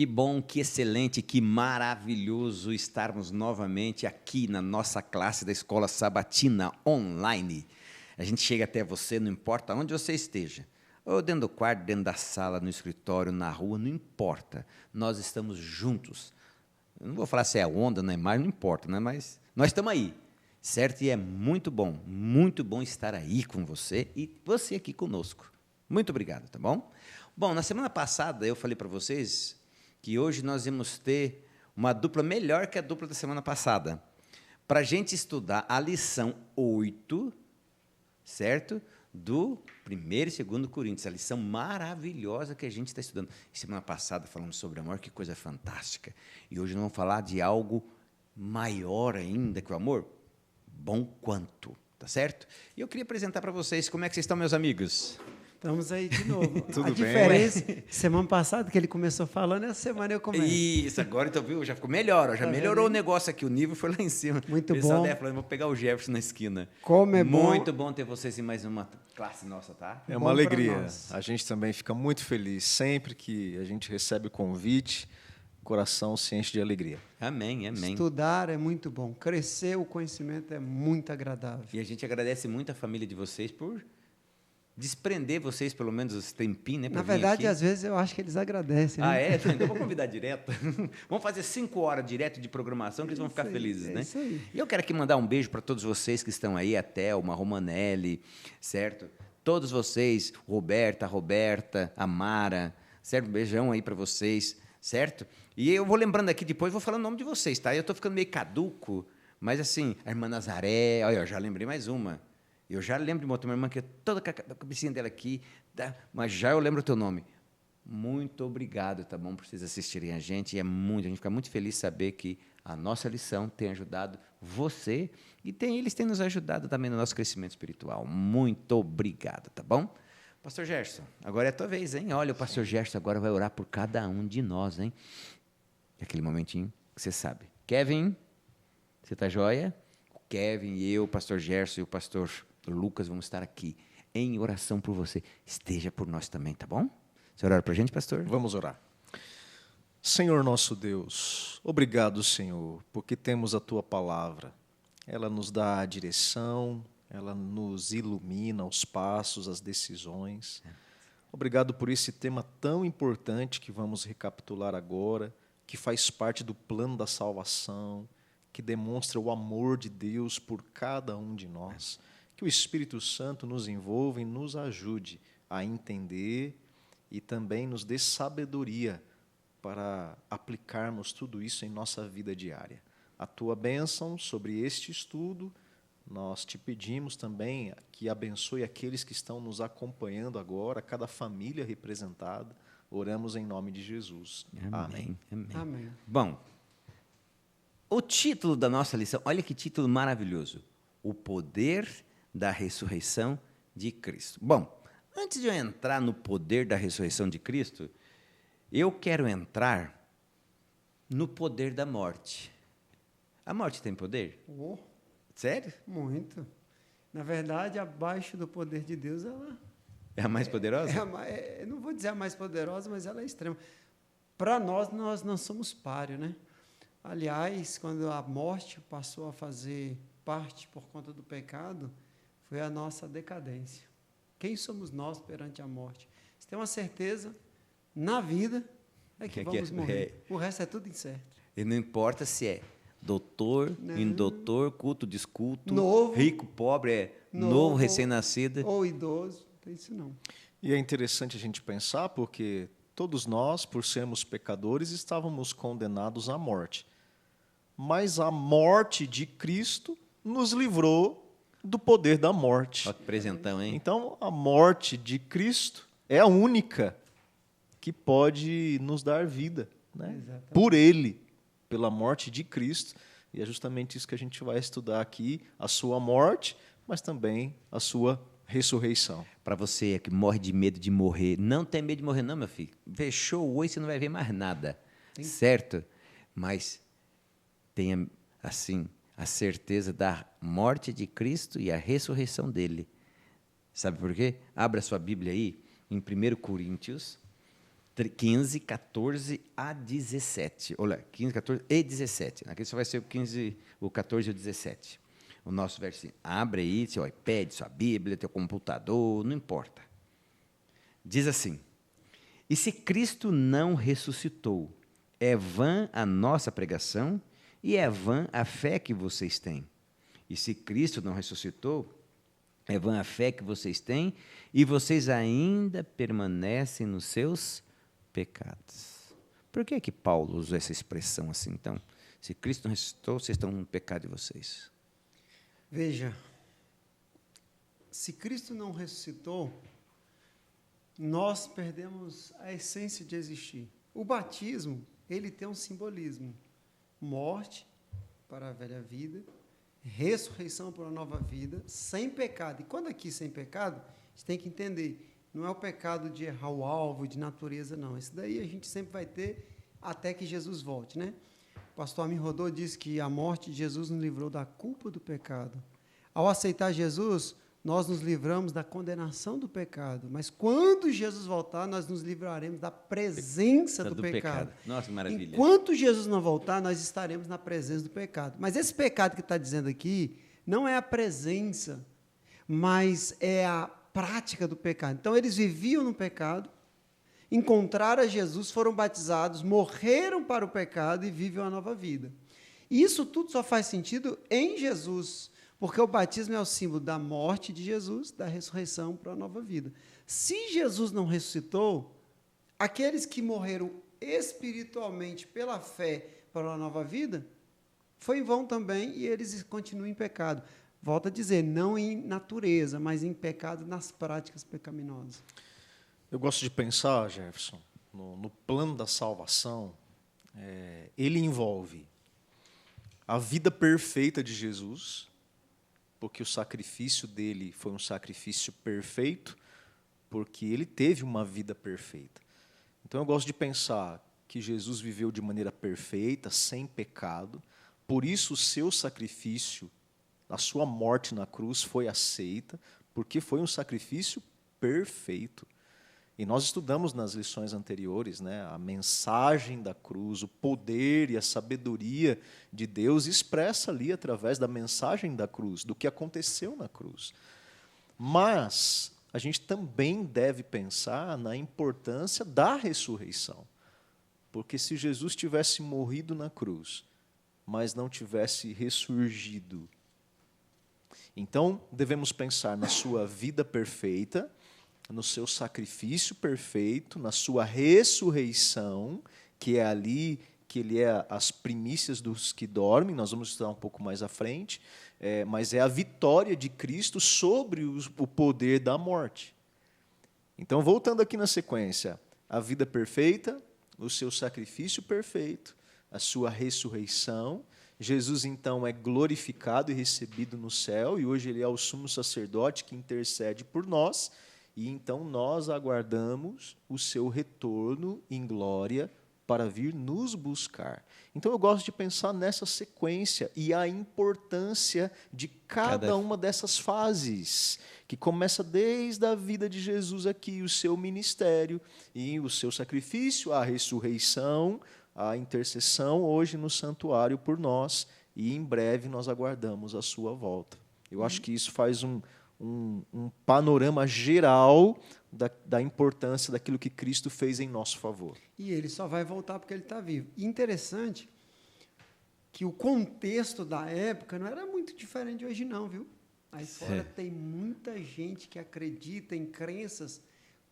Que bom, que excelente, que maravilhoso estarmos novamente aqui na nossa classe da Escola Sabatina Online. A gente chega até você, não importa onde você esteja, ou dentro do quarto, dentro da sala, no escritório, na rua, não importa. Nós estamos juntos. Eu não vou falar se é onda, não é mais, não importa, né? Mas nós estamos aí, certo? E é muito bom estar aí com você e você aqui conosco. Muito obrigado, tá bom? Bom, na semana passada eu falei para vocês que hoje nós íamos ter uma dupla melhor que a dupla da semana passada, para a gente estudar a lição 8, certo? Do 1º e 2º Coríntios, a lição maravilhosa que a gente está estudando. Semana passada falamos sobre amor, que coisa fantástica. E hoje nós vamos falar de algo maior ainda que o amor, bom quanto, tá certo? E eu queria apresentar para vocês, como é que vocês estão, meus amigos? Estamos aí de novo. Tudo a bem? diferença, semana passada que ele começou falando, essa semana eu começo. Isso, agora então, viu? Já ficou melhor, já melhorou o negócio aqui, o nível foi lá em cima. Muito o pessoal bom. falando, vou pegar o Jefferson na esquina. Como é bom. Muito bom ter vocês em mais uma classe nossa, tá? É Bom uma pra alegria. nós. A gente também fica muito feliz sempre que a gente recebe o convite, o coração se enche de alegria. Amém, amém. Estudar é muito bom. Crescer o conhecimento é muito agradável. E a gente agradece muito a família de vocês por desprender vocês, pelo menos, esse tempinho, né? pra Na vir verdade, aqui. às vezes eu acho que eles agradecem. Ah, né? é? Então vou convidar direto. Vamos fazer 5 horas direto de programação, que eles vão ficar Isso aí, felizes, é né? isso aí. E eu quero aqui mandar um beijo para todos vocês que estão aí, a Thelma, a Romanelli, certo? Todos vocês, Roberta, a Mara, certo? Um beijão aí para vocês, certo? E eu vou lembrando aqui depois, vou falando o nome de vocês, tá? Eu estou ficando meio caduco, mas assim, a irmã Nazaré, olha, eu já lembrei mais uma. Eu já lembro de uma outra irmã que é toda com a cabecinha dela aqui, tá? Mas já eu lembro o teu nome. Muito obrigado, tá bom, por vocês assistirem a gente. A gente fica muito feliz de saber que a nossa lição tem ajudado você e eles têm nos ajudado também no nosso crescimento espiritual. Muito obrigado, tá bom? Pastor Gerson, agora é a tua vez, hein? Olha, o pastor Gerson agora vai orar por cada um de nós, hein? Aquele momentinho que você sabe. Kevin, você tá joia? O Kevin e eu, o pastor Gerson e o pastor Lucas vamos estar aqui em oração por você. Esteja por nós também, tá bom? Você ora para a gente, pastor? Vamos orar. Senhor nosso Deus, obrigado, Senhor, porque temos a Tua palavra. Ela nos dá a direção, ela nos ilumina os passos, as decisões. Obrigado por esse tema tão importante que vamos recapitular agora, que faz parte do plano da salvação, que demonstra o amor de Deus por cada um de nós. Que o Espírito Santo nos envolva e nos ajude a entender e também nos dê sabedoria para aplicarmos tudo isso em nossa vida diária. A Tua bênção sobre este estudo, nós te pedimos também que abençoe aqueles que estão nos acompanhando agora, cada família representada. Oramos em nome de Jesus. Amém. Amém. Bom, o título da nossa lição, olha que título maravilhoso. O poder da ressurreição de Cristo. Bom, antes de eu entrar no poder da ressurreição de Cristo, eu quero entrar no poder da morte. A morte tem poder? Oh, Sério? muito. Na verdade, abaixo do poder de Deus, ela É a mais poderosa? não vou dizer a mais poderosa, mas ela é extrema. Para nós não somos páreo, né? Aliás, quando a morte passou a fazer parte por conta do pecado, foi a nossa decadência. Quem somos nós perante a morte? Se tem uma certeza na vida, é que vamos morrer. O resto é tudo incerto. E não importa se é doutor, indoutor, culto, desculto, Novo, rico, pobre, novo, recém-nascido. Ou idoso, não tem isso não. E é interessante a gente pensar porque todos nós, por sermos pecadores, estávamos condenados à morte. Mas a morte de Cristo nos livrou do poder da morte. Olha que presentão, hein? Então, a morte de Cristo é a única que pode nos dar vida, né? Exatamente. Por Ele, pela morte de Cristo. E é justamente isso que a gente vai estudar aqui, a sua morte, mas também a sua ressurreição. Para você que morre de medo de morrer, não tem medo de morrer não, meu filho. Fechou o olho, você não vai ver mais nada, certo? Mas tenha, assim, a certeza da morte de Cristo e a ressurreição dele. Sabe por quê? Abra sua Bíblia aí, em 1 Coríntios, 15, 14 a 17. Olha, 15, 14 e 17. Aqui só vai ser o 14 e o 17. O nosso versinho. Abre aí seu iPad, sua Bíblia, teu computador, não importa. Diz assim: e se Cristo não ressuscitou, é vã a nossa pregação e é vã a fé que vocês têm. E se Cristo não ressuscitou, é vã a fé que vocês têm e vocês ainda permanecem nos seus pecados. Por que Paulo usou essa expressão assim, então? Se Cristo não ressuscitou, vocês estão no pecado de vocês. Veja, se Cristo não ressuscitou, nós perdemos a essência de existir. O batismo, ele tem um simbolismo: morte para a velha vida, ressurreição para uma nova vida, sem pecado. E quando aqui sem pecado, a gente tem que entender, não é o pecado de errar o alvo, de natureza, não. Isso daí a gente sempre vai ter até que Jesus volte, né? O pastor Amin Rodô diz que a morte de Jesus nos livrou da culpa do pecado. Ao aceitar Jesus, nós nos livramos da condenação do pecado. Mas quando Jesus voltar, nós nos livraremos da presença do pecado. Nossa, que maravilha. Enquanto Jesus não voltar, nós estaremos na presença do pecado. Mas esse pecado que está dizendo aqui não é a presença, mas é a prática do pecado. Então, eles viviam no pecado, encontraram a Jesus, foram batizados, morreram para o pecado e vivem uma nova vida. E isso tudo só faz sentido em Jesus, porque o batismo é o símbolo da morte de Jesus, da ressurreição para a nova vida. Se Jesus não ressuscitou, aqueles que morreram espiritualmente pela fé para uma nova vida, foi em vão também e eles continuam em pecado. Volto a dizer, não em natureza, mas em pecado nas práticas pecaminosas. Eu gosto de pensar, Jefferson, no plano da salvação, ele envolve a vida perfeita de Jesus, porque o sacrifício dele foi um sacrifício perfeito, porque ele teve uma vida perfeita. Então eu gosto de pensar que Jesus viveu de maneira perfeita, sem pecado, por isso o seu sacrifício, a sua morte na cruz foi aceita, porque foi um sacrifício perfeito. E nós estudamos nas lições anteriores, né, a mensagem da cruz, o poder e a sabedoria de Deus expressa ali através da mensagem da cruz, do que aconteceu na cruz. Mas a gente também deve pensar na importância da ressurreição. Porque se Jesus tivesse morrido na cruz, mas não tivesse ressurgido, então devemos pensar na sua vida perfeita, no seu sacrifício perfeito, na sua ressurreição, que é ali que ele é as primícias dos que dormem, nós vamos estudar um pouco mais à frente, mas é a vitória de Cristo sobre o poder da morte. Então, voltando aqui na sequência, a vida perfeita, o seu sacrifício perfeito, a sua ressurreição, Jesus, então, é glorificado e recebido no céu, e hoje ele é o sumo sacerdote que intercede por nós, e então nós aguardamos o seu retorno em glória para vir nos buscar. Então eu gosto de pensar nessa sequência e a importância de cada uma dessas fases, que começa desde a vida de Jesus aqui, o seu ministério e o seu sacrifício, a ressurreição, a intercessão hoje no santuário por nós, e em breve nós aguardamos a sua volta. Eu acho que isso faz um panorama geral da importância daquilo que Cristo fez em nosso favor. E ele só vai voltar porque ele está vivo. E interessante que o contexto da época não era muito diferente de hoje não, viu? Aí fora tem muita gente que acredita em crenças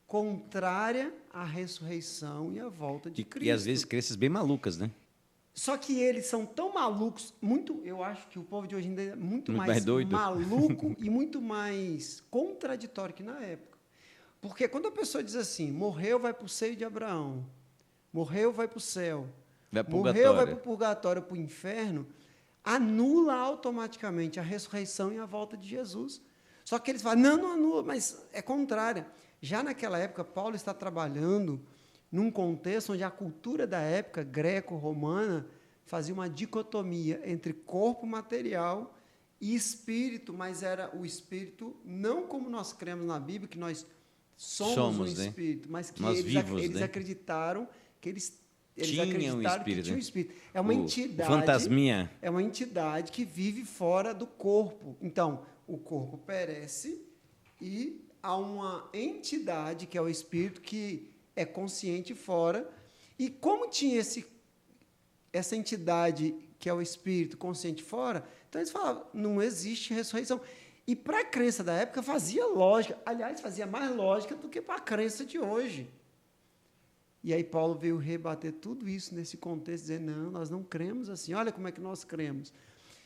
contrárias à ressurreição e à volta de Cristo. E às vezes crenças bem malucas, né? Só que eles são tão malucos, eu acho que o povo de hoje em dia é muito mais doido. maluco e muito mais contraditório que na época. Porque quando a pessoa diz assim, morreu, vai para o seio de Abraão, morreu, vai para o céu, morreu, vai para o purgatório, para o inferno, anula automaticamente a ressurreição e a volta de Jesus. Só que eles falam, não anula, mas é contrária. Já naquela época, Paulo está trabalhando num contexto onde a cultura da época greco-romana fazia uma dicotomia entre corpo material e espírito, mas era o espírito não como nós cremos na Bíblia, que nós somos um né? espírito, mas que Nós eles, vivos, eles né? acreditaram que eles Tinha um acreditaram que espírito, tinha um né? espírito. É uma O entidade. fantasminha. É uma entidade que vive fora do corpo. Então, o corpo perece e há uma entidade, que é o espírito, que é consciente fora. E como tinha essa entidade, que é o espírito, consciente fora, então eles falavam, não existe ressurreição. E para a crença da época fazia lógica. Aliás, fazia mais lógica do que para a crença de hoje. E aí Paulo veio rebater tudo isso nesse contexto, dizer, não, nós não cremos assim, olha como é que nós cremos.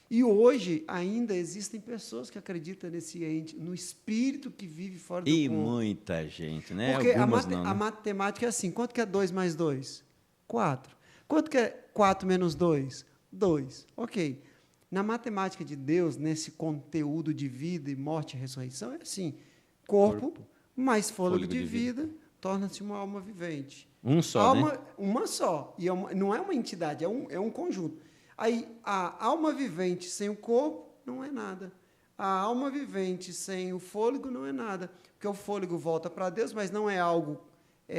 E hoje ainda existem pessoas que acreditam nesse ente, no espírito que vive fora do E corpo. muita gente, né? Porque Algumas não, né? a matemática é assim, quanto que é 2 mais 2? 4. Quanto que é 4 menos 2? 2. Ok. Na matemática de Deus, nesse conteúdo de vida e morte e ressurreição, é assim, corpo mais fôlego de vida torna-se uma alma vivente. Um só, alma, né? Uma só. E não é uma entidade, é um conjunto. Aí, a alma vivente sem o corpo não é nada. A alma vivente sem o fôlego não é nada. Porque o fôlego volta para Deus, mas não é algo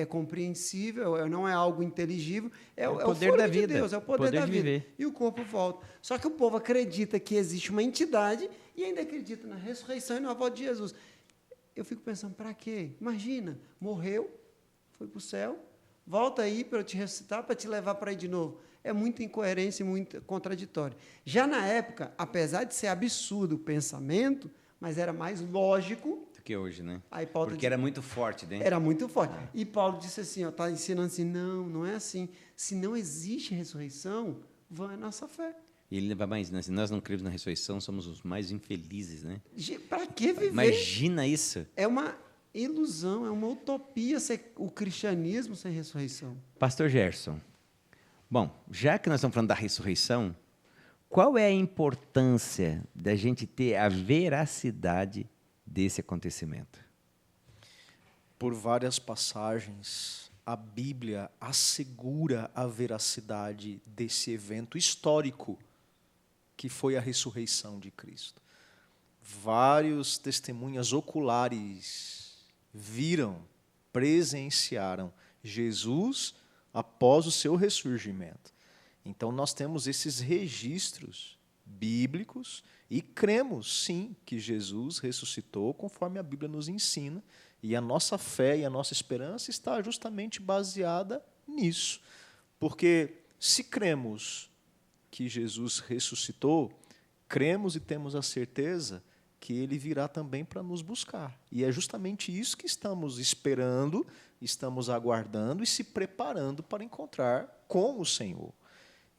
compreensível, não é algo inteligível. É o poder fôlego da de vida, Deus, é o poder da de vida. viver. E o corpo volta. Só que o povo acredita que existe uma entidade e ainda acredita na ressurreição e na volta de Jesus. Eu fico pensando, para quê? Imagina, morreu, foi para o céu, volta aí para eu te ressuscitar, para te levar para aí de novo. É muita incoerência e muito contraditório. Já na época, apesar de ser absurdo o pensamento, mas era mais lógico. Do que hoje, né? Aí Paulo Porque era muito forte, né? Era muito forte. E Paulo disse assim, está ensinando assim, não é assim. Se não existe ressurreição, vã é nossa fé. E ele vai mais, né? Se nós não cremos na ressurreição, somos os mais infelizes, né? Para que viver? Imagina isso. É uma ilusão, é uma utopia ser o cristianismo sem ressurreição. Pastor Gerson, bom, já que nós estamos falando da ressurreição, qual é a importância da gente ter a veracidade desse acontecimento? Por várias passagens, a Bíblia assegura a veracidade desse evento histórico que foi a ressurreição de Cristo. Vários testemunhas oculares viram, presenciaram Jesus após o seu ressurgimento. Então, nós temos esses registros bíblicos e cremos, sim, que Jesus ressuscitou conforme a Bíblia nos ensina, e a nossa fé e a nossa esperança está justamente baseada nisso. Porque se cremos que Jesus ressuscitou, cremos e temos a certeza que Ele virá também para nos buscar. E é justamente isso que estamos esperando, estamos aguardando e se preparando para encontrar com o Senhor.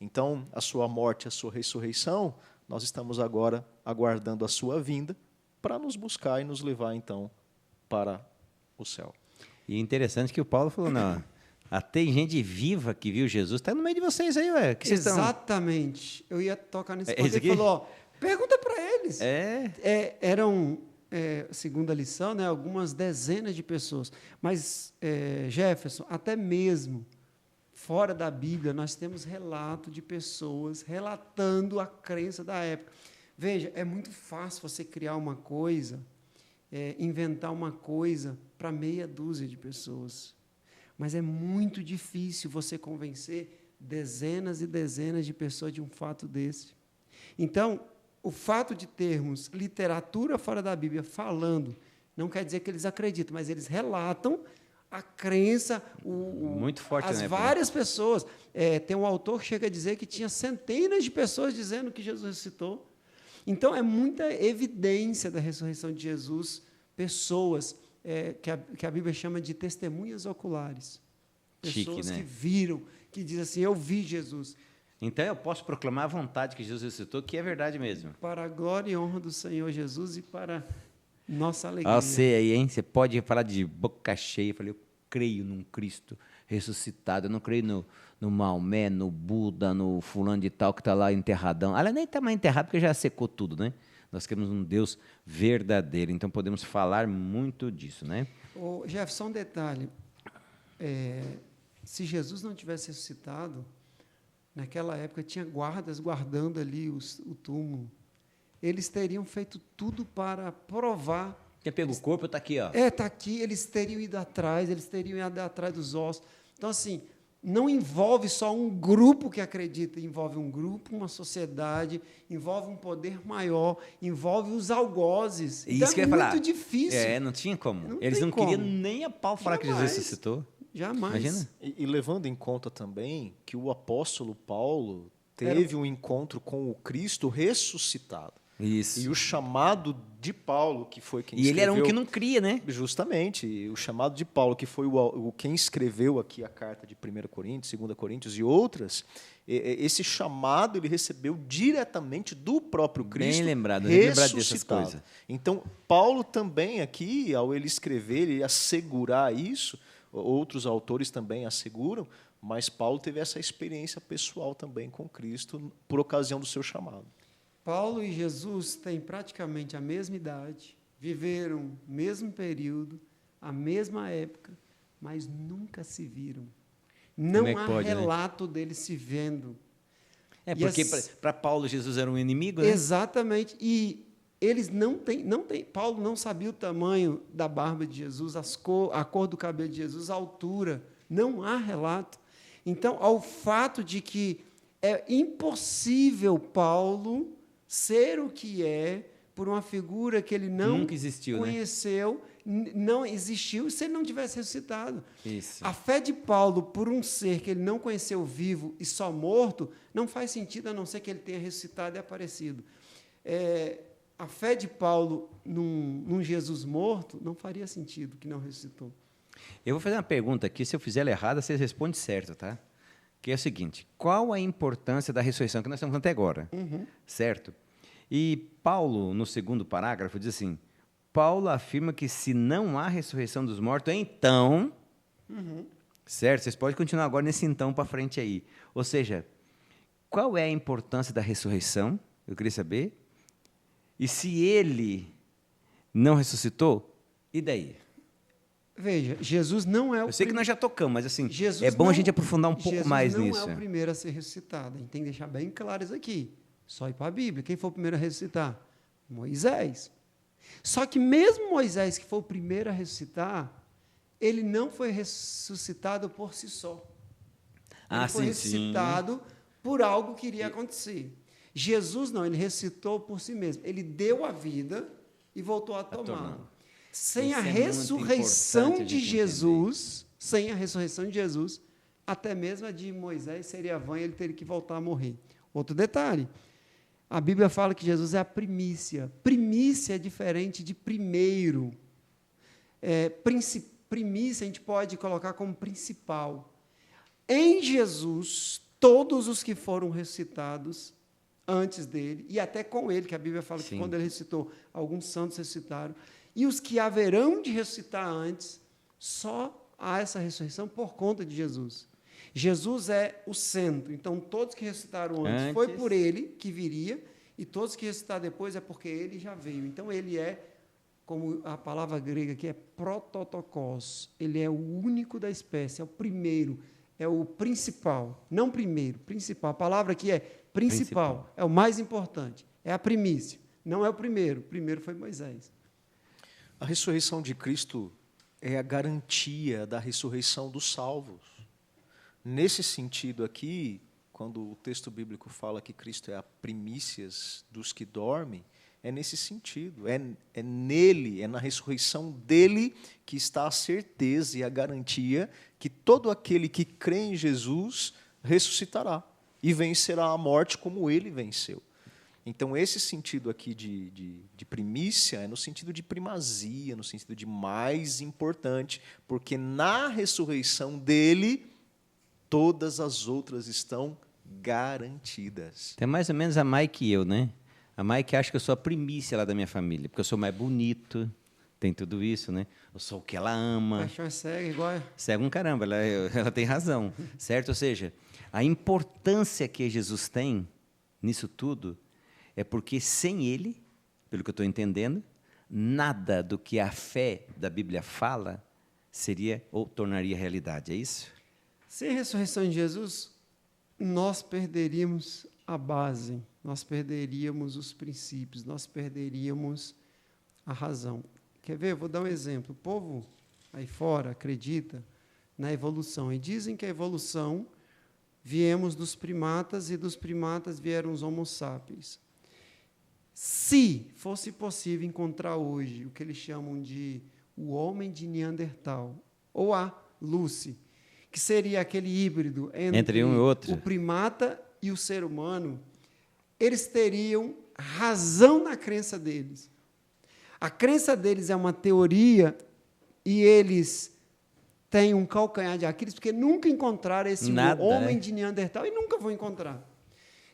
Então, a sua morte, a sua ressurreição, nós estamos agora aguardando a sua vinda para nos buscar e nos levar, então, para o céu. E é interessante que o Paulo falou, não, tem gente viva que viu Jesus, está no meio de vocês aí, ué. Que vocês estão... Exatamente. Eu ia tocar nesse ponto. esse Ele aqui? falou, ó, pergunta para eles. Eram, segunda lição, né, algumas dezenas de pessoas. Mas, Jefferson, até mesmo fora da Bíblia, nós temos relato de pessoas relatando a crença da época. Veja, é muito fácil você criar uma coisa, inventar uma coisa para meia dúzia de pessoas. Mas é muito difícil você convencer dezenas e dezenas de pessoas de um fato desse. Então, o fato de termos literatura fora da Bíblia falando, não quer dizer que eles acreditam, mas eles relatam a crença, muito forte, as né, várias pessoas. Tem um autor que chega a dizer que tinha centenas de pessoas dizendo que Jesus ressuscitou. Então, é muita evidência da ressurreição de Jesus, pessoas que a Bíblia chama de testemunhas oculares. Pessoas Chique, né? que viram, que dizem assim, eu vi Jesus. Então, eu posso proclamar à vontade que Jesus ressuscitou, que é verdade mesmo. Para a glória e honra do Senhor Jesus e para nossa alegria. Ó, você aí, hein? Você pode falar de boca cheia. Eu falei, eu creio num Cristo ressuscitado. Eu não creio no Maomé, no Buda, no fulano de tal que está lá enterradão. Ela nem está mais enterrado porque já secou tudo, né? Nós queremos um Deus verdadeiro. Então, podemos falar muito disso, né? Jefferson, um detalhe. Se Jesus não tivesse ressuscitado, naquela época tinha guardas guardando ali o túmulo. Eles teriam feito tudo para provar Quem pega o corpo está aqui, ó. Está aqui, eles teriam ido atrás, eles teriam ido atrás dos ossos. Então, assim, não envolve só um grupo que acredita, envolve um grupo, uma sociedade, envolve um poder maior, envolve os algozes. Então, Isso que eu é ia muito falar. difícil. Não tinha como. Não Eles tem não queriam como. nem a pau falar que Jesus Jamais. ressuscitou. Jamais. Imagina. E levando em conta também que o apóstolo Paulo teve um encontro com o Cristo ressuscitado. Isso. E o chamado de Paulo, que foi quem E ele era escreveu... um que não cria, né? Justamente, o chamado de Paulo, que foi quem escreveu aqui a carta de 1 Coríntios, 2 Coríntios e outras, esse chamado ele recebeu diretamente do próprio Cristo. Bem lembrado, lembrar dessas ressuscitado. coisas. Então, Paulo também aqui, ao ele escrever e assegurar isso, outros autores também asseguram, mas Paulo teve essa experiência pessoal também com Cristo por ocasião do seu chamado. Paulo e Jesus têm praticamente a mesma idade, viveram o mesmo período, a mesma época, mas nunca se viram. Não há pode, relato deles se vendo. Porque para Paulo Jesus era um inimigo, né? Exatamente. E eles não têm. Paulo não sabia o tamanho da barba de Jesus, a cor do cabelo de Jesus, a altura. Não há relato. Então, ao fato de que é impossível Paulo ser o que é por uma figura que ele não Nunca existiu, conheceu, não existiu, se ele não tivesse ressuscitado. Isso. A fé de Paulo por um ser que ele não conheceu vivo e só morto não faz sentido, a não ser que ele tenha ressuscitado e aparecido. A fé de Paulo num Jesus morto não faria sentido, que não ressuscitou. Eu vou fazer uma pergunta aqui, se eu fizer ela errada, você responde certo, tá? Que é o seguinte, qual a importância da ressurreição que nós estamos falando até agora? Certo? E Paulo, no segundo parágrafo, diz assim, Paulo afirma que se não há ressurreição dos mortos, então... Certo? Vocês podem continuar agora nesse então para frente aí. Ou seja, qual é a importância da ressurreição? Eu queria saber. E se ele não ressuscitou, e daí? Veja, Jesus não é o Eu sei que nós já tocamos, mas assim, Jesus é bom não- a gente aprofundar um pouco Jesus mais não nisso. é o primeiro a ser ressuscitado. A gente tem que deixar bem claro isso aqui. Só ir para a Bíblia. Quem foi o primeiro a ressuscitar? Moisés. Só que mesmo Moisés, que foi o primeiro a ressuscitar, ele não foi ressuscitado por si só. Ele foi ressuscitado por algo que iria acontecer. Jesus não, ele ressuscitou por si mesmo. Ele deu a vida e voltou a tomá-la. Sem Isso a é muito ressurreição importante a de gente Jesus, sem a ressurreição de Jesus, até mesmo a de Moisés seria vã e ele teria que voltar a morrer. Outro detalhe, a Bíblia fala que Jesus é a primícia. Primícia é diferente de primeiro. Primícia a gente pode colocar como principal. Em Jesus, todos os que foram ressuscitados antes dele, e até com ele, que a Bíblia fala que quando ele ressuscitou, alguns santos ressuscitaram, e os que haverão de ressuscitar antes, só há essa ressurreição por conta de Jesus. Jesus é o centro, então todos que ressuscitaram antes, foi por ele que viria, e todos que ressuscitaram depois é porque ele já veio. Então ele é, como a palavra grega aqui é prototokos, ele é o único da espécie, é o primeiro, é o principal, não primeiro, principal. A palavra aqui é principal, é o mais importante, é a primícia, não é o primeiro foi Moisés. A ressurreição de Cristo é a garantia da ressurreição dos salvos. Nesse sentido aqui, quando o texto bíblico fala que Cristo é a primícias dos que dormem, é nesse sentido, é nele, é na ressurreição dele que está a certeza e a garantia que todo aquele que crê em Jesus ressuscitará e vencerá a morte como ele venceu. Então, esse sentido aqui de primícia é no sentido de primazia, no sentido de mais importante, porque na ressurreição dele, todas as outras estão garantidas. Tem mais ou menos a Mai que eu, né? A Mai que acha que eu sou a primícia lá da minha família, porque eu sou mais bonito, tem tudo isso, né? Eu sou o que ela ama. Paixão é cega, igual... Cega um caramba, ela tem razão, certo? Ou seja, a importância que Jesus tem nisso tudo é porque sem ele, pelo que eu estou entendendo, nada do que a fé da Bíblia fala seria ou tornaria realidade, é isso? Sem a ressurreição de Jesus, nós perderíamos a base, nós perderíamos os princípios, nós perderíamos a razão. Quer ver? Vou dar um exemplo. O povo aí fora acredita na evolução. E dizem que a evolução viemos dos primatas e dos primatas vieram os Homo sapiens. Se fosse possível encontrar hoje o que eles chamam de o homem de Neandertal, ou a Lucy, que seria aquele híbrido entre um e outro, o primata e o ser humano, eles teriam razão na crença deles. A crença deles é uma teoria e eles têm um calcanhar de Aquiles porque nunca encontraram esse homem de Neandertal e nunca vão encontrar.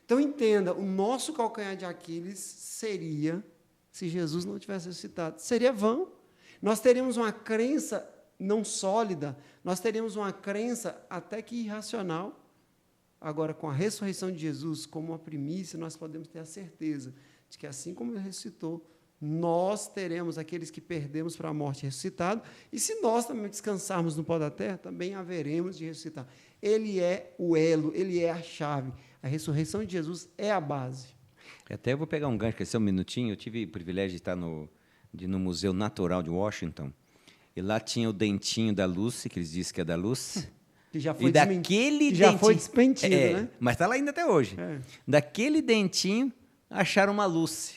Então, entenda, o nosso calcanhar de Aquiles seria, se Jesus não tivesse ressuscitado, seria vão. Nós teríamos uma crença não sólida, nós teríamos uma crença até que irracional. Agora, com a ressurreição de Jesus como uma primícia, nós podemos ter a certeza de que, assim como ele ressuscitou, nós teremos aqueles que perdemos para a morte ressuscitado, e se nós também descansarmos no pó da terra, também haveremos de ressuscitar. Ele é o elo, ele é a chave. A ressurreição de Jesus é a base. Até eu vou pegar um gancho, quer ser um minutinho. Eu tive o privilégio de estar no Museu Natural de Washington, e lá tinha o dentinho da Lucy, que eles dizem que é da Lucy. Que já foi, já foi desmentido, né? Mas está lá ainda até hoje. Daquele dentinho, acharam uma Lucy.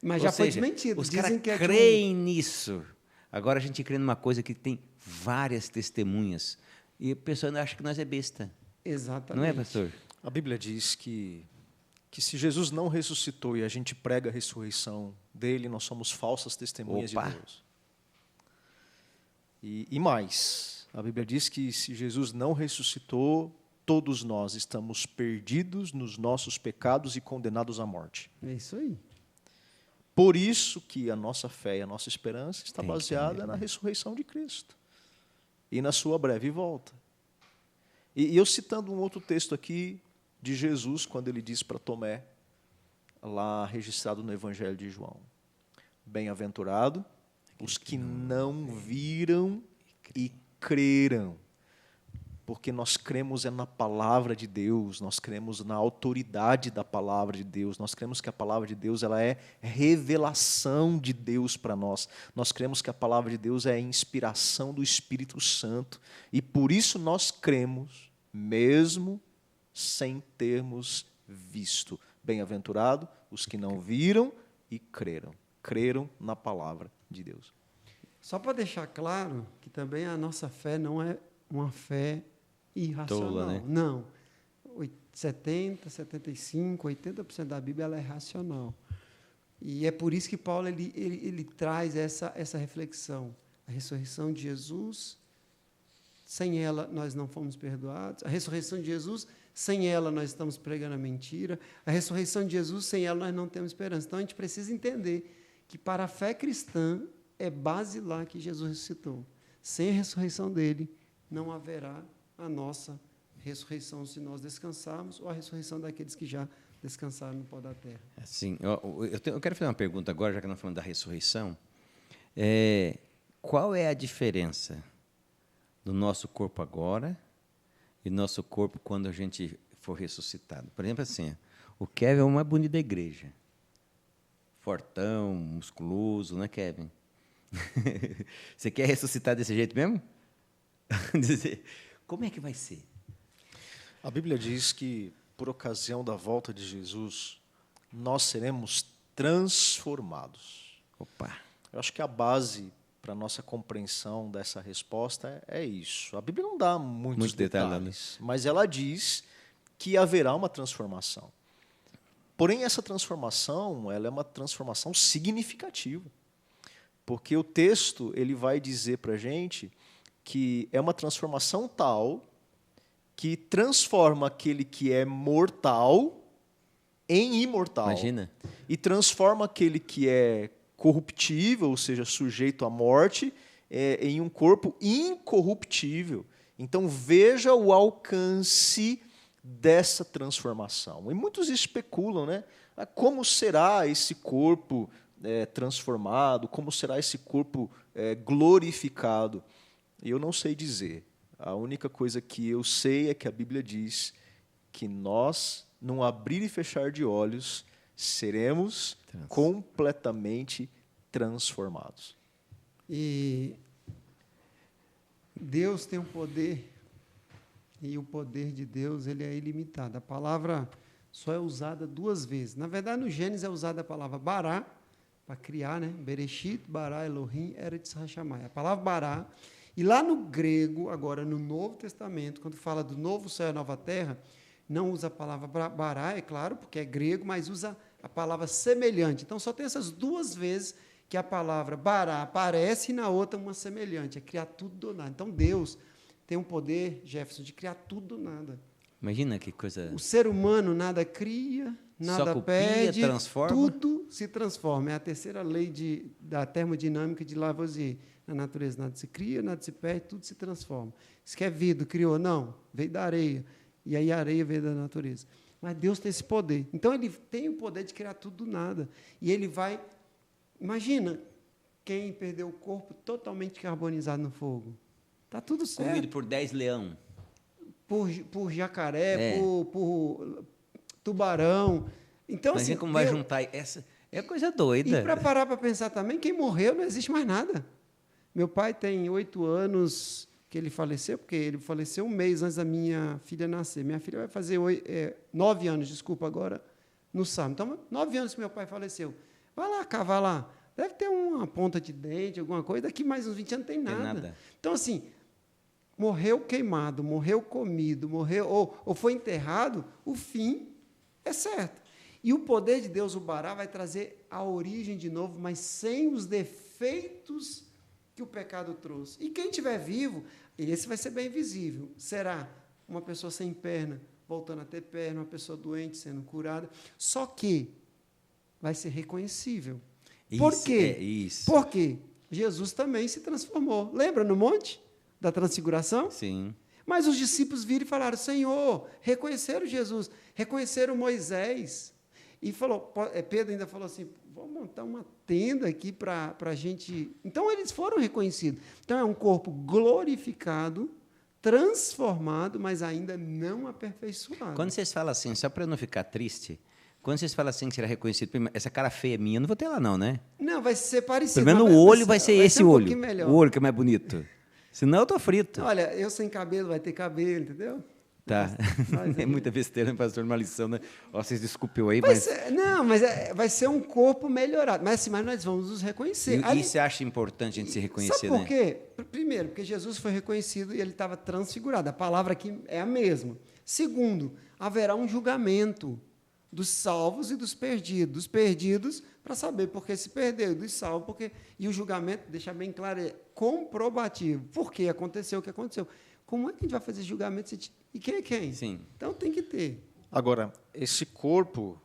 Mas já foi desmentido. Os caras creem nisso. Agora a gente crê numa coisa que tem várias testemunhas. E a pessoa acha que nós é besta. Exatamente. Não é, pastor? A Bíblia diz que se Jesus não ressuscitou e a gente prega a ressurreição dele, nós somos falsas testemunhas de Deus. E mais, a Bíblia diz que se Jesus não ressuscitou, todos nós estamos perdidos nos nossos pecados e condenados à morte. É isso aí. Por isso que a nossa fé e a nossa esperança está baseada na ressurreição de Cristo e na sua breve volta. E eu citando um outro texto aqui de Jesus, quando ele diz para Tomé, lá registrado no Evangelho de João: bem-aventurado os que não viram e creram. Porque nós cremos na palavra de Deus, nós cremos na autoridade da palavra de Deus, nós cremos que a palavra de Deus ela é revelação de Deus para nós, nós cremos que a palavra de Deus é a inspiração do Espírito Santo, e por isso nós cremos, mesmo sem termos visto. Bem-aventurado os que não viram e creram na palavra de Deus. Só para deixar claro que também a nossa fé não é uma fé irracional. Tola, né? Não. 70%, 75%, 80% da Bíblia ela é racional. E é por isso que Paulo ele traz essa reflexão. A ressurreição de Jesus, sem ela nós não fomos perdoados. A ressurreição de Jesus, sem ela nós estamos pregando a mentira. A ressurreição de Jesus, sem ela nós não temos esperança. Então a gente precisa entender que para a fé cristã é base lá que Jesus ressuscitou. Sem a ressurreição dele, não haverá a nossa ressurreição se nós descansarmos, ou a ressurreição daqueles que já descansaram no pó da terra. Assim, eu quero fazer uma pergunta agora, já que nós falamos da ressurreição. Qual é a diferença do nosso corpo agora e nosso corpo quando a gente for ressuscitado? Por exemplo, assim, o Kevin é o mais bonito da igreja. Fortão, musculoso, não é, Kevin? Você quer ressuscitar desse jeito mesmo? Como é que vai ser? A Bíblia diz que, por ocasião da volta de Jesus, nós seremos transformados. Opa! Eu acho que a base para a nossa compreensão dessa resposta é isso. A Bíblia não dá muitos detalhes, mas ela diz que haverá uma transformação. Porém, essa transformação ela é uma transformação significativa. Porque o texto ele vai dizer para a gente que é uma transformação tal que transforma aquele que é mortal em imortal. Imagina. E transforma aquele que é corruptível, ou seja, sujeito à morte, em um corpo incorruptível. Então, veja o alcance dessa transformação. E muitos especulam, né? Como será esse corpo transformado? Como será esse corpo glorificado? Eu não sei dizer. A única coisa que eu sei é que a Bíblia diz que nós, num abrir e fechar de olhos, seremos completamente transformados. E Deus tem um poder, e o poder de Deus ele é ilimitado. A palavra só é usada 2 vezes. Na verdade, no Gênesis é usada a palavra bará, para criar, né? Bereshit, bará, Elohim, Eretz Hashamai. A palavra bará. E lá no grego, agora no Novo Testamento, quando fala do novo céu e a nova terra, não usa a palavra bará, é claro, porque é grego, mas usa a palavra semelhante. Então, só tem essas 2 vezes que a palavra bará aparece e na outra uma semelhante, é criar tudo do nada. Então, Deus tem um poder, Jefferson, de criar tudo do nada. Imagina que coisa... O ser humano nada cria, nada Só copia, perde, transforma. tudo se transforma. É a terceira lei da termodinâmica de Lavoisier. Na natureza nada se cria, nada se perde, tudo se transforma. Isso que é vidro, criou? Não, veio da areia. E aí a areia veio da natureza. Mas Deus tem esse poder. Então, Ele tem o poder de criar tudo do nada. E Ele vai... Imagina quem perdeu o corpo totalmente carbonizado no fogo. Está tudo certo. Comido por 10 leão. Por jacaré, por tubarão. Então, Imagina assim, como vai juntar essa... É coisa doida. E para parar para pensar também, quem morreu não existe mais nada. Meu pai tem 8 anos que ele faleceu, porque ele faleceu 1 mês antes da minha filha nascer. Minha filha vai fazer 9 anos, desculpa, agora, no sábado. Então, 9 anos que meu pai faleceu. Vai lá, cavar lá. Deve ter uma ponta de dente, alguma coisa. Daqui mais uns 20 anos não tem nada. Então, assim, morreu queimado, morreu comido, morreu ou foi enterrado, o fim é certo. E o poder de Deus, o bará, vai trazer a origem de novo, mas sem os defeitos que o pecado trouxe. E quem estiver vivo, esse vai ser bem visível. Será uma pessoa sem perna, voltando a ter perna, uma pessoa doente sendo curada. Só que vai ser reconhecível. Por quê? Isso. Porque Jesus também se transformou. Lembra no monte da transfiguração? Sim. Mas os discípulos viram e falaram, Senhor, reconheceram Jesus, reconheceram Moisés. E Pedro ainda falou assim, vamos montar uma tenda aqui para a gente... Então, eles foram reconhecidos. Então, é um corpo glorificado, transformado, mas ainda não aperfeiçoado. Quando vocês falam assim, só para eu não ficar triste, quando vocês falam assim que será reconhecido, essa cara feia minha, eu não vou ter lá não, né? Não, vai ser parecido. Pelo menos o olho vai ser esse olho. Melhor. O olho que é mais bonito. Senão eu tô frito. Olha, eu sem cabelo, vai ter cabelo, entendeu? Tá. É muita besteira, né, pastor? Uma lição, né? Ó, vocês desculpem aí, mas vai ser um corpo melhorado. Mas nós vamos nos reconhecer. E você acha importante a gente se reconhecer, sabe por quê? Primeiro, porque Jesus foi reconhecido e ele estava transfigurado. A palavra aqui é a mesma. Segundo, haverá um julgamento dos salvos e dos perdidos. Dos perdidos, para saber por que se perdeu, dos salvos, porque... E o julgamento, deixa bem claro, é comprobativo. Por que aconteceu o que aconteceu? Como é que a gente vai fazer julgamento? E quem é quem? Sim. Então, tem que ter. Agora, esse corpo,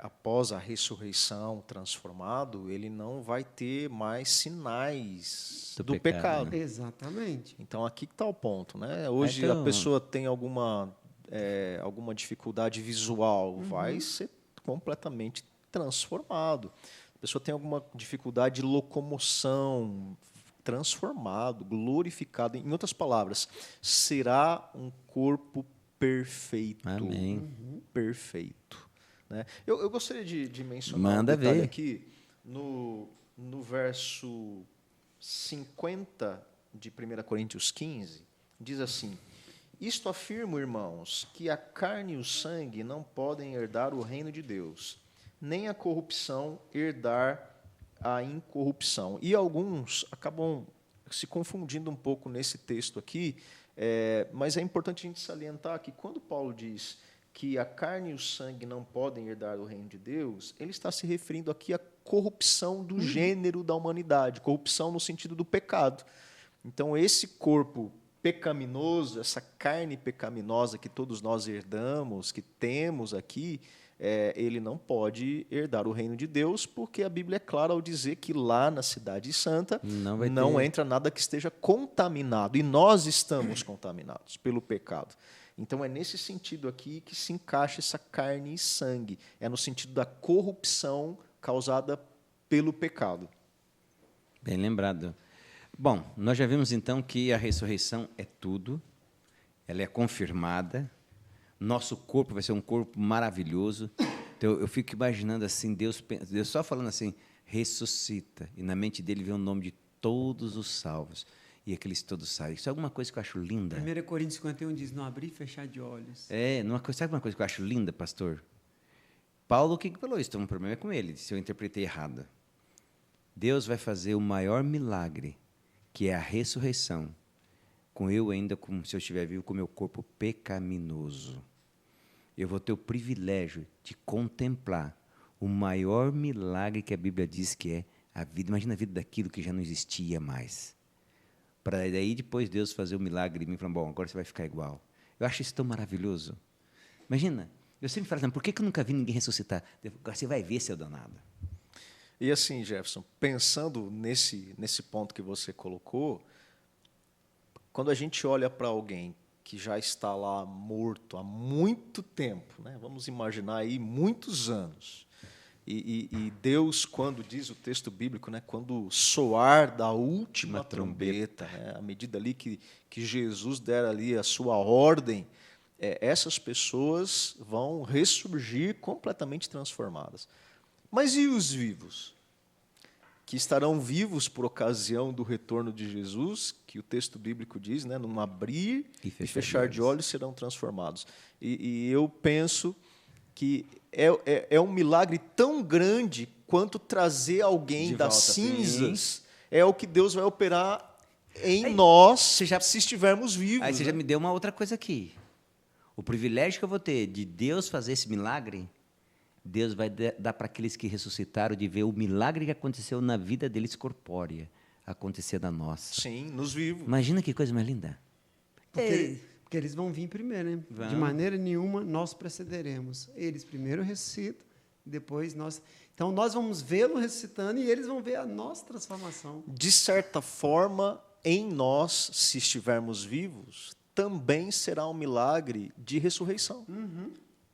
após a ressurreição transformado, ele não vai ter mais sinais do pecado. Né? Exatamente. Então, aqui que está o ponto. Né? Hoje, a pessoa tem alguma dificuldade visual, vai ser completamente transformado. A pessoa tem alguma dificuldade de locomoção, transformado, glorificado. Em outras palavras, será um corpo perfeito. Amém. Perfeito. Né? Eu gostaria de mencionar Manda detalhe ver. Aqui no verso 50 de 1 Coríntios 15, diz assim: isto afirmo, irmãos, que a carne e o sangue não podem herdar o reino de Deus, nem a corrupção herdar a incorrupção. E alguns acabam se confundindo um pouco nesse texto aqui, mas é importante a gente salientar que quando Paulo diz que a carne e o sangue não podem herdar o reino de Deus, ele está se referindo aqui à corrupção do gênero da humanidade, corrupção no sentido do pecado. Então, esse corpo pecaminoso, essa carne pecaminosa que todos nós herdamos, que temos aqui, ele não pode herdar o reino de Deus, porque a Bíblia é clara ao dizer que lá na Cidade Santa não entra nada que esteja contaminado, e nós estamos contaminados pelo pecado. Então, é nesse sentido aqui que se encaixa essa carne e sangue, é no sentido da corrupção causada pelo pecado. Bem lembrado. Bom, nós já vimos então que a ressurreição é tudo, ela é confirmada, nosso corpo vai ser um corpo maravilhoso. Então, eu fico imaginando assim, Deus só falando assim, ressuscita. E na mente dele vem o nome de todos os salvos. E aqueles todos saem. Isso é alguma coisa que eu acho linda. 1 Coríntios 51 diz, não abrir e fechar de olhos. Sabe uma coisa que eu acho linda, pastor? Paulo, o que falou isso? Então, o problema é com ele, se eu interpretei errado. Deus vai fazer o maior milagre, que é a ressurreição, com eu ainda, como se eu estiver vivo, com o meu corpo pecaminoso. Eu vou ter o privilégio de contemplar o maior milagre que a Bíblia diz que é a vida. Imagina a vida daquilo que já não existia mais. Para daí depois Deus fazer o milagre em mim e falar, bom, agora você vai ficar igual. Eu acho isso tão maravilhoso. Imagina, eu sempre falo assim, por que eu nunca vi ninguém ressuscitar? Agora você vai ver, seu danado. E assim, Jefferson, pensando nesse ponto que você colocou, quando a gente olha para alguém que já está lá morto há muito tempo, né? Vamos imaginar aí muitos anos, e Deus, quando diz o texto bíblico, né? Quando soar da última trombeta, né? À medida ali que Jesus der ali a sua ordem, essas pessoas vão ressurgir completamente transformadas. Mas e os vivos? Que estarão vivos por ocasião do retorno de Jesus, que o texto bíblico diz, né, num abrir e fechar de olhos serão transformados. E eu penso que é um milagre tão grande quanto trazer alguém das cinzas. Sim. É o que Deus vai operar em nós, se estivermos vivos. Aí você já me deu uma outra coisa aqui. O privilégio que eu vou ter de Deus fazer esse milagre, Deus vai dar para aqueles que ressuscitaram de ver o milagre que aconteceu na vida deles corpórea acontecer na nossa. Sim, nos vivos. Imagina que coisa mais linda. Porque eles vão vir primeiro, né? Vão. De maneira nenhuma nós precederemos. Eles primeiro ressuscitam, depois nós. Então nós vamos vê-lo ressuscitando e eles vão ver a nossa transformação. De certa forma, em nós, se estivermos vivos, também será um milagre de ressurreição.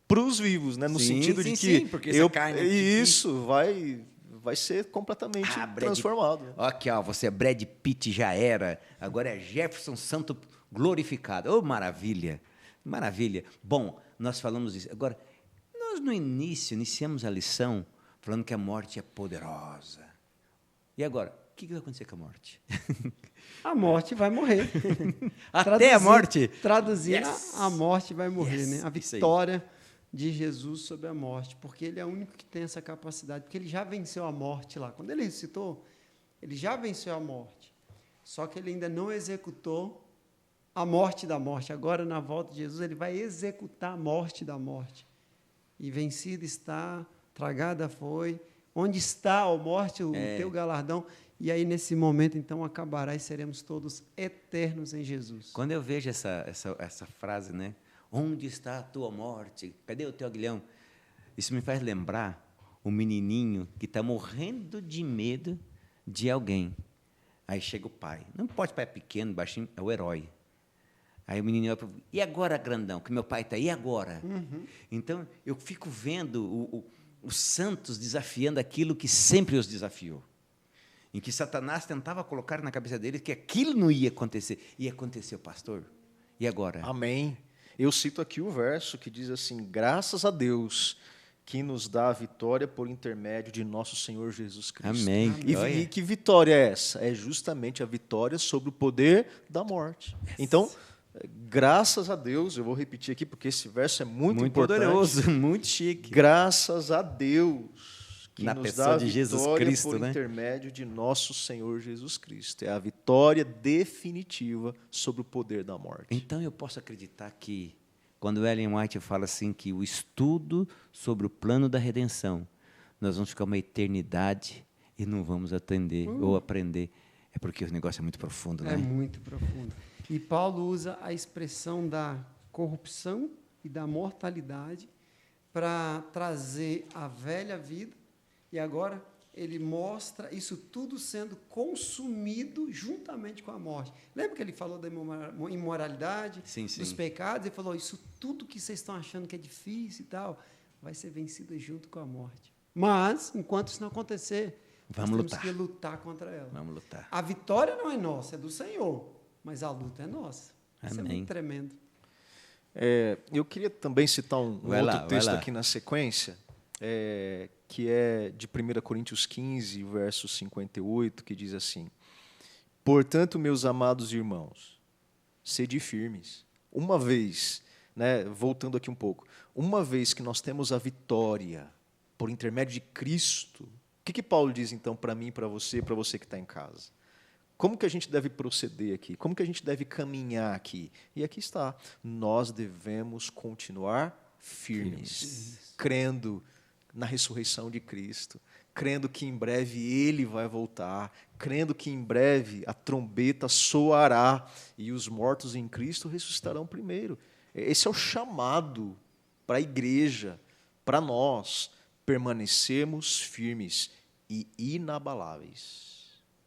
Para os vivos, né? No sentido de que porque essa carne isso vai ser completamente transformado. Aqui, ó, você é Brad Pitt, já era, agora é Jefferson Santo glorificado. Oh, maravilha, maravilha. Bom, nós falamos isso. Agora, nós no início, iniciamos a lição falando que a morte é poderosa. E agora, o que vai acontecer com a morte? A morte vai morrer. Até a morte? Traduzindo, Yes. a morte vai morrer, Yes. né? A vitória de Jesus sobre a morte, porque ele é o único que tem essa capacidade, porque ele já venceu a morte lá. Quando ele ressuscitou, ele já venceu a morte. Só que ele ainda não executou a morte da morte. Agora, na volta de Jesus, ele vai executar a morte da morte. E vencida está, tragada foi. Onde está, ó morte, o teu galardão? E aí, nesse momento, então, acabará e seremos todos eternos em Jesus. Quando eu vejo essa frase, né? Onde está a tua morte? Cadê o teu aguilhão? Isso me faz lembrar o menininho que está morrendo de medo de alguém. Aí chega o pai. Não pode, o pai é pequeno, baixinho, é o herói. Aí o menininho vai, e agora, grandão, que meu pai está aí, e agora? Então, eu fico vendo os santos desafiando aquilo que sempre os desafiou. Em que Satanás tentava colocar na cabeça deles que aquilo não ia acontecer. E aconteceu, pastor. E agora? Amém. Eu cito aqui o verso que diz assim, graças a Deus que nos dá a vitória por intermédio de nosso Senhor Jesus Cristo. Amém. E que vitória é essa? É justamente a vitória sobre o poder da morte. Yes. Então, graças a Deus, eu vou repetir aqui porque esse verso é muito importante. Poderoso, muito chique. Graças a Deus que na nos pessoa dá a de Jesus vitória Cristo, por né? intermédio de nosso Senhor Jesus Cristo. É a vitória definitiva sobre o poder da morte. Então eu posso acreditar que, quando Ellen White fala assim, que o estudo sobre o plano da redenção, nós vamos ficar uma eternidade e não vamos atender ou aprender, é porque o negócio é muito profundo, né? É muito profundo. E Paulo usa a expressão da corrupção e da mortalidade para trazer a velha vida. E agora ele mostra isso tudo sendo consumido juntamente com a morte. Lembra que ele falou da imoralidade, dos pecados? Ele falou, isso tudo que vocês estão achando que é difícil e tal, vai ser vencido junto com a morte. Mas, enquanto isso não acontecer, nós temos que lutar contra ela. Vamos lutar. A vitória não é nossa, é do Senhor, mas a luta é nossa. Isso é muito tremendo. Eu queria também citar um outro texto aqui na sequência, que é de 1 Coríntios 15, verso 58, que diz assim: portanto, meus amados irmãos, sede firmes. Uma vez, né, voltando aqui um pouco, uma vez que nós temos a vitória por intermédio de Cristo, o que Paulo diz então para mim, para você que está em casa? Como que a gente deve proceder aqui? Como que a gente deve caminhar aqui? E aqui está, nós devemos continuar firmes, crendo na ressurreição de Cristo, crendo que em breve Ele vai voltar, crendo que em breve a trombeta soará e os mortos em Cristo ressuscitarão primeiro. Esse é o chamado para a igreja, para nós permanecermos firmes e inabaláveis.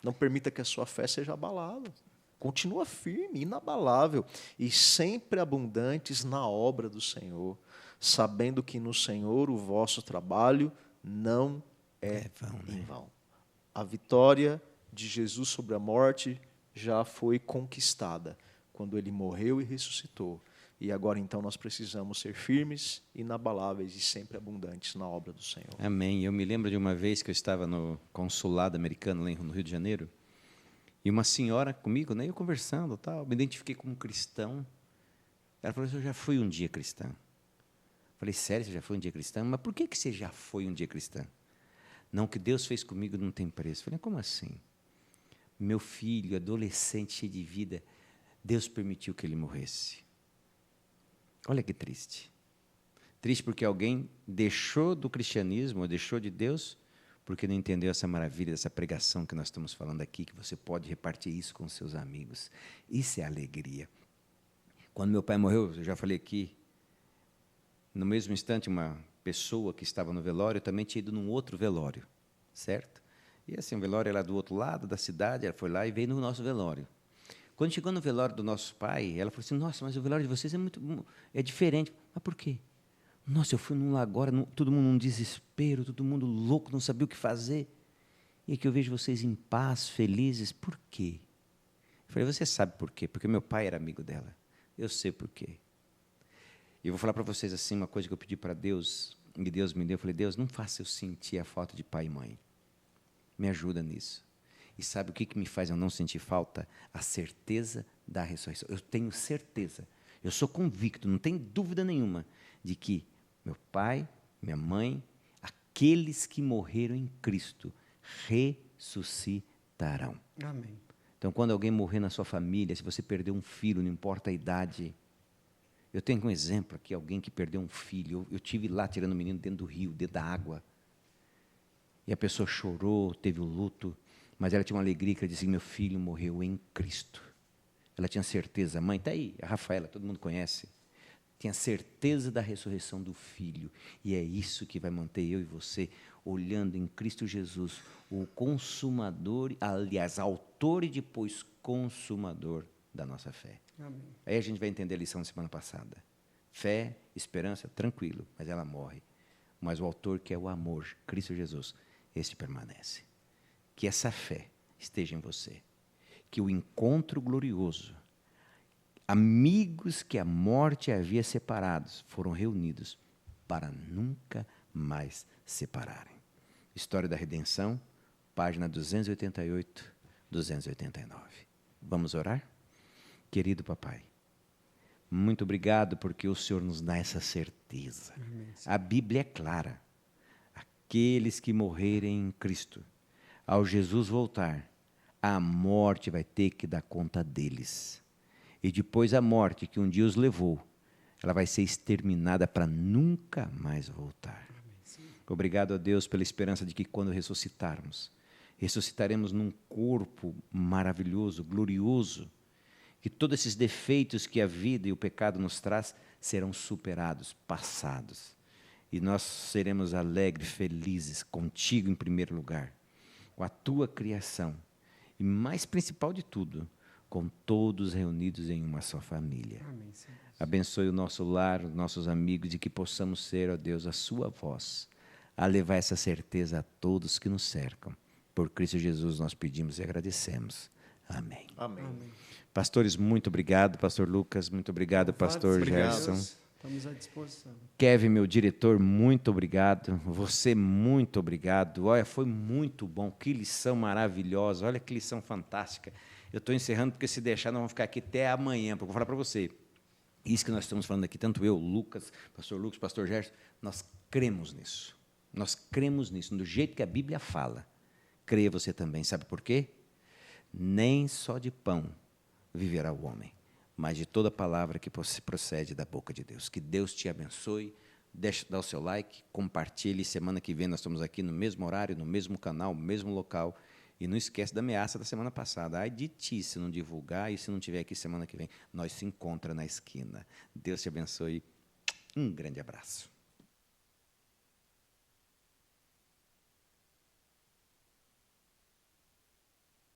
Não permita que a sua fé seja abalada. Continua firme, inabalável e sempre abundantes na obra do Senhor, sabendo que no Senhor o vosso trabalho não é em vão. A vitória de Jesus sobre a morte já foi conquistada quando Ele morreu e ressuscitou. E agora, então, nós precisamos ser firmes, inabaláveis e sempre abundantes na obra do Senhor. Amém. Eu me lembro de uma vez que eu estava no consulado americano, lá no Rio de Janeiro, e uma senhora comigo, né, eu conversando, tal, me identifiquei como cristão. Ela falou assim: eu já fui um dia cristã. Falei: sério, você já foi um dia cristã? Mas por que você já foi um dia cristã? Não, o que Deus fez comigo não tem preço. Falei: como assim? Meu filho, adolescente, cheio de vida, Deus permitiu que ele morresse. Olha que triste. Triste porque alguém deixou do cristianismo, ou deixou de Deus, porque não entendeu essa maravilha, essa pregação que nós estamos falando aqui, que você pode repartir isso com seus amigos. Isso é alegria. Quando meu pai morreu, eu já falei aqui, no mesmo instante, uma pessoa que estava no velório também tinha ido num outro velório, certo? E assim, o velório era do outro lado da cidade, ela foi lá e veio no nosso velório. Quando chegou no velório do nosso pai, ela falou assim: nossa, mas o velório de vocês é diferente. Mas por quê? Nossa, eu fui num lá agora, todo mundo num desespero, todo mundo louco, não sabia o que fazer. E aqui eu vejo vocês em paz, felizes. Por quê? Eu falei: você sabe por quê? Porque meu pai era amigo dela. Eu sei por quê. E eu vou falar para vocês assim, uma coisa que eu pedi para Deus, e Deus me deu. Eu falei: Deus, não faça eu sentir a falta de pai e mãe. Me ajuda nisso. E sabe o que me faz eu não sentir falta? A certeza da ressurreição. Eu tenho certeza, eu sou convicto, não tenho dúvida nenhuma, de que meu pai, minha mãe, aqueles que morreram em Cristo, ressuscitarão. Amém. Então, quando alguém morrer na sua família, se você perdeu um filho, não importa a idade. Eu tenho um exemplo aqui, alguém que perdeu um filho. Eu tive lá tirando o menino dentro do rio, dentro da água. E a pessoa chorou, teve o luto, mas ela tinha uma alegria, que ela disse: meu filho morreu em Cristo. Ela tinha certeza, a mãe está aí, a Rafaela, todo mundo conhece. Tinha certeza da ressurreição do filho. E é isso que vai manter eu e você olhando em Cristo Jesus, o consumador, aliás, autor e depois consumador da nossa fé. Amém. Aí a gente vai entender a lição da semana passada. Fé, esperança, tranquilo, mas ela morre. Mas o autor, que é o amor, Cristo Jesus, este permanece. Que essa fé esteja em você. Que o encontro glorioso, amigos que a morte havia separados, foram reunidos para nunca mais separarem. História da Redenção, página 288, 289. Vamos orar? Querido papai, muito obrigado porque o Senhor nos dá essa certeza. Amém. A Bíblia é clara. Aqueles que morrerem em Cristo, ao Jesus voltar, a morte vai ter que dar conta deles. E depois a morte que um dia os levou, ela vai ser exterminada para nunca mais voltar. Obrigado a Deus pela esperança de que quando ressuscitarmos, ressuscitaremos num corpo maravilhoso, glorioso, que todos esses defeitos que a vida e o pecado nos traz serão superados, passados. E nós seremos alegres, felizes, contigo em primeiro lugar, com a tua criação. E mais principal de tudo, com todos reunidos em uma só família. Amém, Senhor. Abençoe o nosso lar, os nossos amigos, e que possamos ser, ó Deus, a sua voz, a levar essa certeza a todos que nos cercam. Por Cristo Jesus nós pedimos e agradecemos. Amém. Amém. Amém. Pastores, muito obrigado. Pastor Lucas, muito obrigado. Pastor Obrigado, Gerson. Deus. Estamos à disposição. Kevin, meu diretor, muito obrigado. Você, muito obrigado. Olha, foi muito bom. Que lição maravilhosa. Olha que lição fantástica. Eu estou encerrando porque, se deixar, nós vamos ficar aqui até amanhã. Porque eu vou falar para você. Isso que nós estamos falando aqui, tanto eu, Lucas, pastor Gerson, nós cremos nisso. Nós cremos nisso, do jeito que a Bíblia fala. Creia você também. Sabe por quê? Nem só de pão viverá o homem, mas de toda palavra que procede da boca de Deus. Que Deus te abençoe. Deixa dar o seu like, compartilhe. Semana que vem nós estamos aqui no mesmo horário, no mesmo canal, no mesmo local. E não esquece da ameaça da semana passada. Ai de ti se não divulgar e se não estiver aqui semana que vem. Nós se encontramos na esquina. Deus te abençoe. Um grande abraço.